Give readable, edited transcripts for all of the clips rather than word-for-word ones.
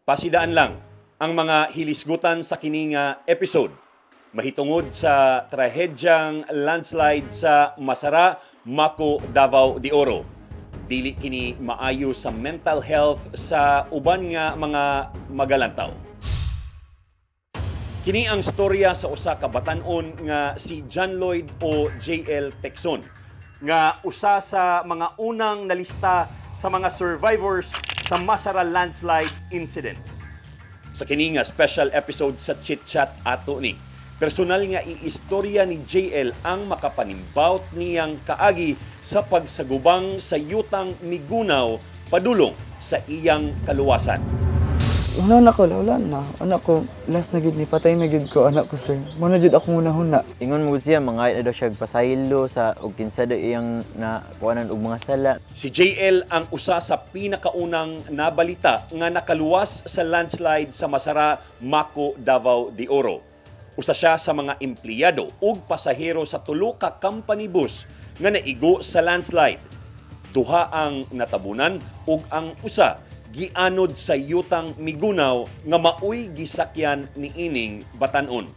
Pasidaan lang ang mga hilisgutan sa kini nga episode. Mahitungod sa trahedyang landslide sa Masara, Maco, Davao de Oro. Dili kini maayo sa mental health sa uban nga mga magalantaw. Kini ang storya sa usa ka batan-on nga si John Lloyd o JL Tecson, nga usa sa mga unang nalista sa mga survivors sa Masara landslide incident. Sa kini nga special episode sa Chit Chat ato ni, personal nga iistorya ni JL ang makapanimbaut niyang kaagi sa pagsagubang sa yutang migunaw padulong sa iyang kaluwasan. Una ko, wala na. Anak ko, last na gid ni patay na gid ko anak ko sir. Muna jud ako muna. Ingon mo siya mga daw siya pasaylo sa ug kinsa daw iyang na kuanan og mga sala. Si JL ang usa sa pinakaunang nabalita nga nakaluwas sa landslide sa Masara, Maco, Davao de Oro. Usa siya sa mga empleyado ug pasahero sa tulo ka company bus nga naigo sa landslide. Duha ang natabunan ug ang usa gianod sa yutang migunaw nga maoy gisakyan ni ining batan-on.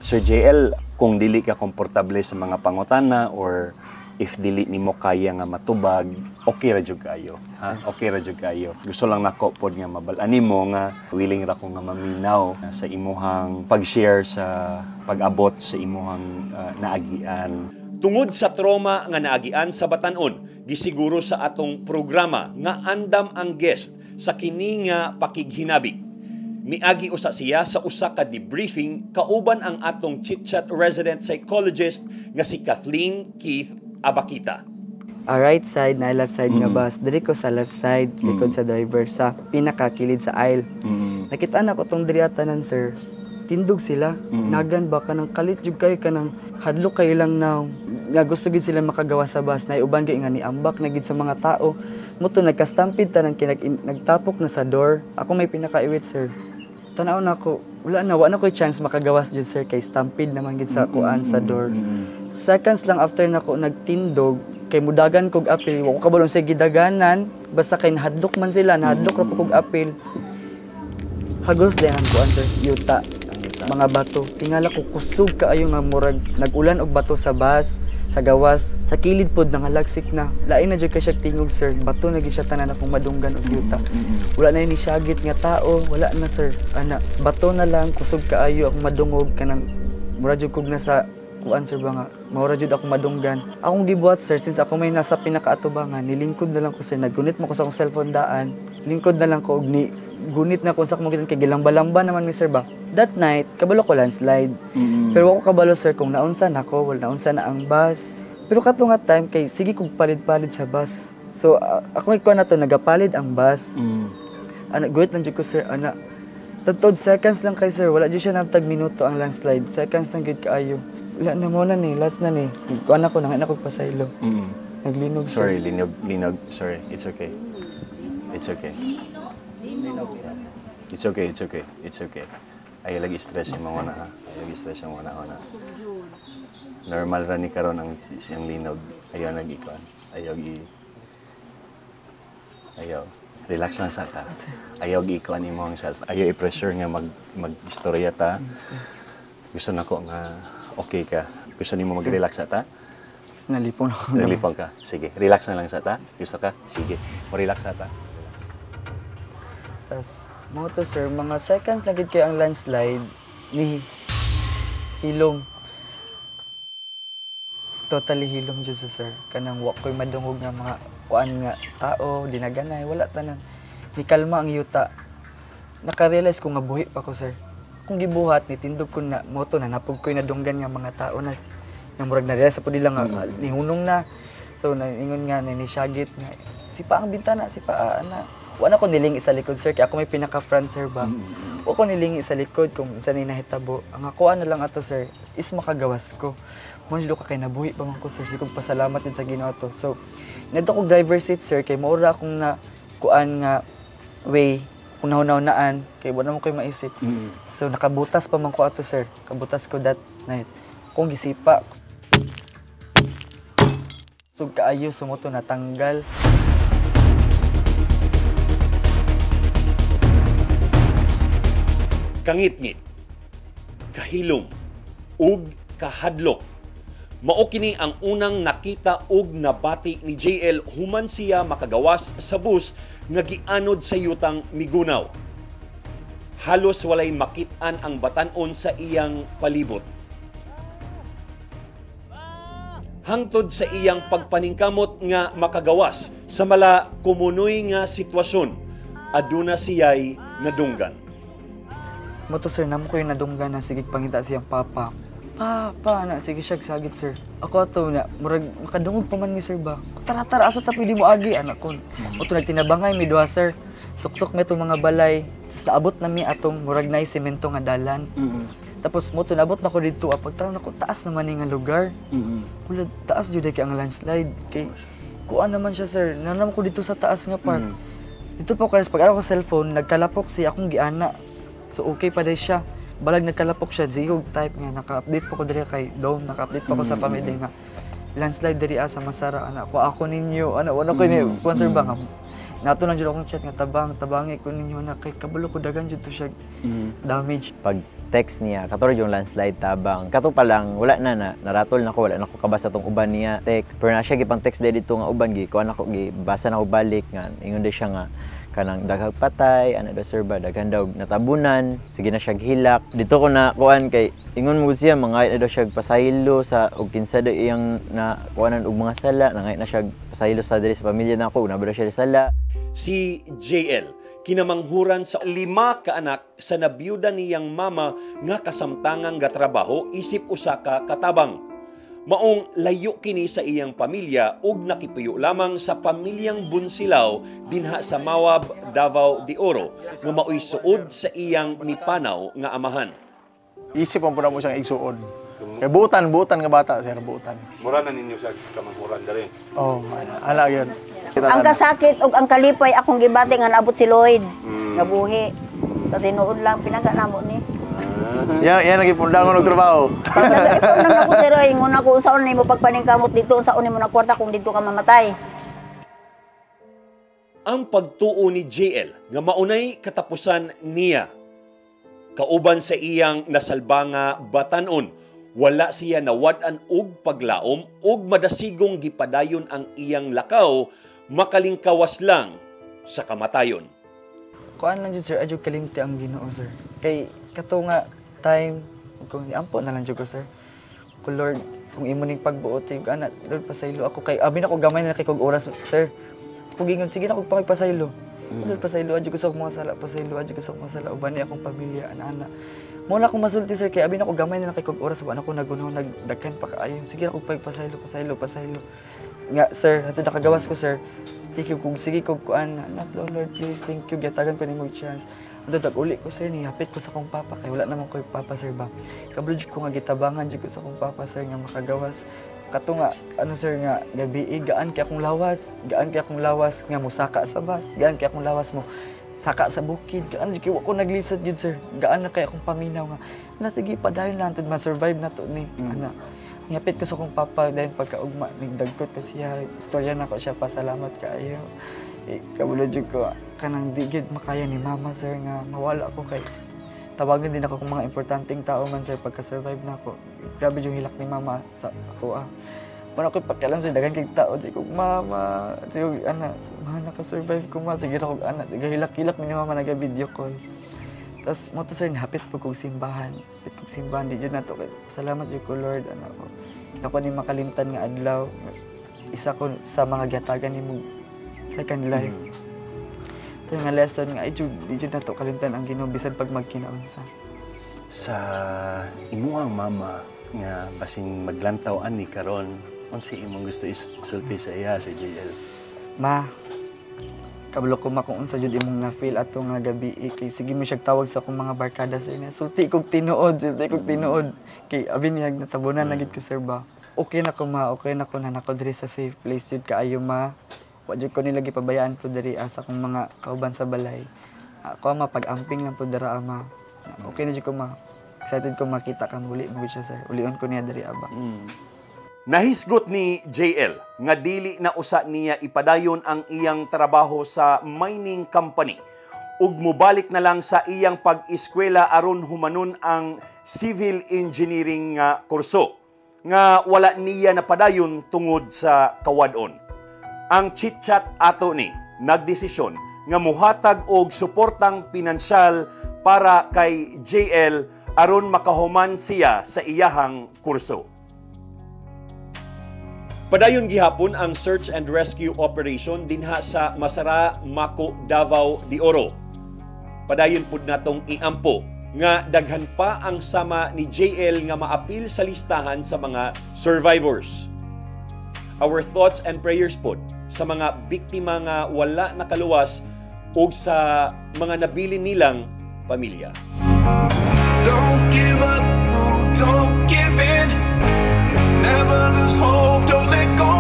Sir JL, kung dili ka komportable sa mga pangutana or if dili nimo kaya nga matubag, okay ra jud kayo. Ha? Okay ra jud kayo. Gusto lang nako pod nga mabal-an nimo nga willing ra ko nga maminaw sa imuhang pag-share sa pag-abot sa imuhang naagian. Tungod sa trauma nga naagian sa batan-on, gisiguro sa atong programa nga andam ang guest sa kini nga pakighinabig. Miagi usa siya sa usa ka debriefing kauban ang atong Chit-Chat resident psychologist nga si Kathleen Keith Abakita. Right side na left side nga bus. Diri ko sa left side, likod sa driver sa pinakakilid sa aisle. Nakita na ko tong diri atanan sir. Tindog sila. Nagan ba ka ng kalit jud kayo kanang hadlok kayo lang now. Nga gusto gid sila makagawa sa bus na uban kay nga ni ambak na gid sa mga tao. Muto nagka-stampede ta nang nagtapok na sa door. Ako may pinakaiwit sir. Tanaw na ako, wala na ko'y chance makagawas jud sir kay stampede naman gid sa kuan sa door. Seconds lang after nako nagtindog kay mudagan kog apil, wa ko kabalon sa gidaganan basta kay nahadlok man sila, nahadlok ra kog apil. Hagos din ang kuan sir, yuta. Mga bato, tingala ko kusog kaayo nga murag nag-ulan og bato sa bus, sa gawas, sa kilid pod nangalagsik na. Lain na jud kay siya tingog sir, bato na gid siya tanan akong madunggan og yuta. Wala na ni syagit nga tao, wala na sir. Ana, bato na lang kusog kaayo akong madungog kanang mura jud kog na sa kuan sir ba nga. Maura jud akong madunggan. Akong gibuhat sir since ako may nasa pinakaatubangan, nilingkod na lang ko sir, naggunit mo ko sa akong cellphone daan. Lingkod na lang ko og ni gunit na ko sa akong kay gilamba-lamba naman mi sir ba. That night, kabalo ko landslide. Pero ako kabalo sir kung naunsa na ako, wala naunsa na ang bus. Pero kato nga time kay sige kog palid-palid sa bus. So ako ko na to nagapalid ang bus. Ana guhit lang jud ko sir ana. Tatod seconds lang kay sir, wala jud siya nabtag minuto ang landslide. Seconds lang gid kaayo. Wala na mo na ni, last na ni. Kuan ako nang ako pasaylo. Naglinog sir. Sorry, linog. Sorry, it's okay. It's okay. It's okay. Ayaw lagi stress yung mga ha. Ayaw lagi stress yung mga na. Normal ra ni karon ang siyang linog. Ayaw nag-ikuan. Ayaw. Relax lang sa ka. Ayaw gi-ikuan imo ang self. Ayaw i-pressure nga mag-istorya ta. Gusto nako nga okay ka. Gusto nimo mag-relax sa ta? Nalipong ako. Nalipong ka. Sige, relax na lang sa ta. Gusto ka? Sige, mo-relax sa ta. Tas mo to sir, mga seconds na gid kay ang landslide ni hilom. Totally hilom jud sir. Kanang wa ko'y madungog nga mga kuan nga tao, dinaganay, wala tanan. Ni kalma ang yuta. Naka-realize ko nga buhi pa ko sir. Kung gibuhat ni tindog ko na moto na napug ko'y nadunggan nga mga tao na murag na realize po nila nga nihunong na. So naingon nga ni syagit nga sipa ang bintana, sipa ana. Wala ko nilingi sa likod sir, kaya ako may pinaka-front sir ba. O ko nilingi sa likod kung saan nahitabo. Ang ako na lang ato sir, is makagawas ko. Manjlo ka kay nabuhi pa man ko sir, sikong pasalamat din sa Ginoo to. So, nito kong driver seat sir, kay maura akong na kuan nga way, kung nahunaunaan, kay wala mo kayo maisip. So, nakabutas pa man ko ato sir, kabutas ko that night. Kung gisipa, so kaayo, sumoto natanggal. kangitngit, kahilom, ug kahadlok. Mao kini ang unang nakita ug nabati ni JL human siya makagawas sa bus nga gianod sa yutang migunaw. Halos walay makit-an ang batan-on sa iyang palibot. Hangtod sa iyang pagpaningkamot nga makagawas sa mala kumunoy nga sitwasyon, aduna siya'y nadunggan. Moto sir, namo ko yung nadunggan na sige pangita siyang papa. Pa, na sige siya sagit sir. Ako ato na, murag makadungog pa man ni sir ba. Tara, asa ta pwede mo agi anak ko. Moto nagtinabangay mi duha sir. Suksok mi itong mga balay. Tapos naabot na mi atong murag na semento nga dalan. Tapos moto naabot na ko dito, pagtanaw na ko taas naman ni nga lugar. Wala taas jud kay ang landslide kay kuan naman siya sir. Nanam ko dito sa taas nga part. Dito po kanis pag ako sa cellphone, nagkalapok siya akong giana. So okay pa day siya. Balag nagkalapok siya, zigog type nga naka-update po ko diri kay Dome, naka-update pa ko sa family nga landslide diri sa Masara anak ko ako ninyo ano ko ni sponsor ba nga nato lang jud akong chat nga tabangi ko ninyo na kay kabalo ko dagan jud to siya damage. Pag text niya, katulad yung landslide tabang. Kato pa lang, wala na naratol na ko, wala na ko kabasa tong uban niya. Pero na siya gipang text dito nga uban gi, kuan ako gi basa na ko balik nga ingon di siya nga kanang daghang patay, ano daw sir ba, daghan daw natabunan, sige na siya hilak. Dito ko na kuan kay ingon mo siya mga daw siya pasaylo sa og kinsa daw iyang na kuanan og mga sala, nangay na siya pasaylo sa diri sa pamilya nako, na ba siya sala. Si JL kinamanghuran sa 5 ka anak sa nabiyuda niyang mama nga kasamtangang gatrabaho isip usa ka katabang. Maong layo kini sa iyang pamilya ug nakipuyo lamang sa pamilyang Bunsilaw dinha sa Mawab, Davao de Oro nga maoy suod sa iyang mipanaw nga amahan. Isip ang puna mo siyang igsuon. Kaya butan nga bata, sir, butan. Mura na ninyo sa kamanghuran dali. Oh, ala yun. Ang kasakit ug ang kalipay akong gibati nga naabot si Lloyd. Nabuhi. Sa tinuod lang pinaganamo ni. Yan nagipundang ko ng trabaho. Nang ako sir ay ngun ako unsaon nimo pagpaningkamot dito, unsaon nimo na kwarta kung dito ka mamatay. Ang pagtuo ni JL nga maunay katapusan niya kauban sa iyang nasalba nga batan-on, wala siya nawad-an og paglaom ug madasigong gipadayon ang iyang lakaw, makalingkawas lang sa kamatayon. Kuan lang jud sir, adyo kalimti ang Ginoo sir. Kay kato nga time kung ampo na lang jud ko sir. Ko Lord, kung imo ning pagbuot ug anak, Lord pasaylo ako kay abi na ko gamay na kay kog oras sir. Kung gingon sige na kog pakipasaylo. Lord pasaylo adyo ko sa akong mga sala, pasaylo adyo ko sa akong mga sala uban ni akong pamilya ana. Mo na akong masulti sir kay abi na ko gamay na kay kog oras uban ako nagunahon nagdaghan pa kaayo. Sige na kog pasaylo. Nga sir, ato nakagawas ko sir. Thank you kung sige kog kuan anak Lord please thank you gatagan ko nimo chance. Ando uli ko sir ni hapit ko sa akong papa kay wala naman ko papa sir ba. Kablo ko nga gitabangan jud ko sa akong papa sir nga makagawas. Kato nga ano sir nga gabi gaan kay akong lawas nga musaka sa bus, gaan kay akong lawas mo saka sa bukid, gaan jud kay wa ko naglisod jud sir. Gaan na kay akong paminaw nga. Na sige padayon lang tud ma-survive na to ni ana. Ngapit ko sa akong papa dahil pagkaugma nagdagkot ko siya istorya na ko siya pasalamat kaayo. Kabalo jud ko kanang digid makaya ni mama sir nga mawala ko kay tawagan din ako kung mga importanteng tao man sir pagka-survive na ako. Grabe yung hilak ni mama sa ako Wala ko pakialam sir dagan kay tao di ko mama di ana naka-survive ko ma sige ra ko ana gahilak-hilak ni mama naga-video call. Tapos mo to sir hapit po kong simbahan. Di jud nato kay salamat jud ko Lord anak ko. Ako ni makalimtan nga adlaw isa ko sa mga gatagan nimo second life. Ito nga lesson nga, di jud nato kalimtan ang Ginoo bisan pag magkinaunsa. Sa imuhang mama nga basing maglantaw ani karon, unsa imong gusto isulti sa iya sa JL? Ma, kabalo ko kung unsa jud imong na-feel ato nga gabi kay sige mo siya tawag sa akong mga barkada sa ina. Sulti kog tinuod. Kay abi niya natabunan na gid ko sir ba. Okay na ko ma, okay na ko na nako diri sa safe place jud kaayo ma. Wa jud ko nila gipabayaan po diri sa akong mga kauban sa balay. Ako mapag-amping lang po dira ama. Okay na jud ko ma. Excited ko makita ka muli mo siya sir. Ulion ko niya diri aba. Nahisgot ni JL nga dili na usa niya ipadayon ang iyang trabaho sa mining company ug mubalik na lang sa iyang pag-eskwela aron humanon ang civil engineering nga kurso nga wala niya napadayon tungod sa kawadon. Ang chit-chat ato ni nagdesisyon nga muhatag og suportang pinansyal para kay JL aron makahuman siya sa iyahang kurso. Padayon gihapon ang search and rescue operation dinha sa Masara, Mako, Davao de Oro. Padayon pud natong iampo nga daghan pa ang sama ni JL nga maapil sa listahan sa mga survivors. Our thoughts and prayers pod sa mga biktima nga wala nakaluwas ug sa mga nabilin nilang pamilya. Don't give up, no, don't give in. Never lose hope, don't let go.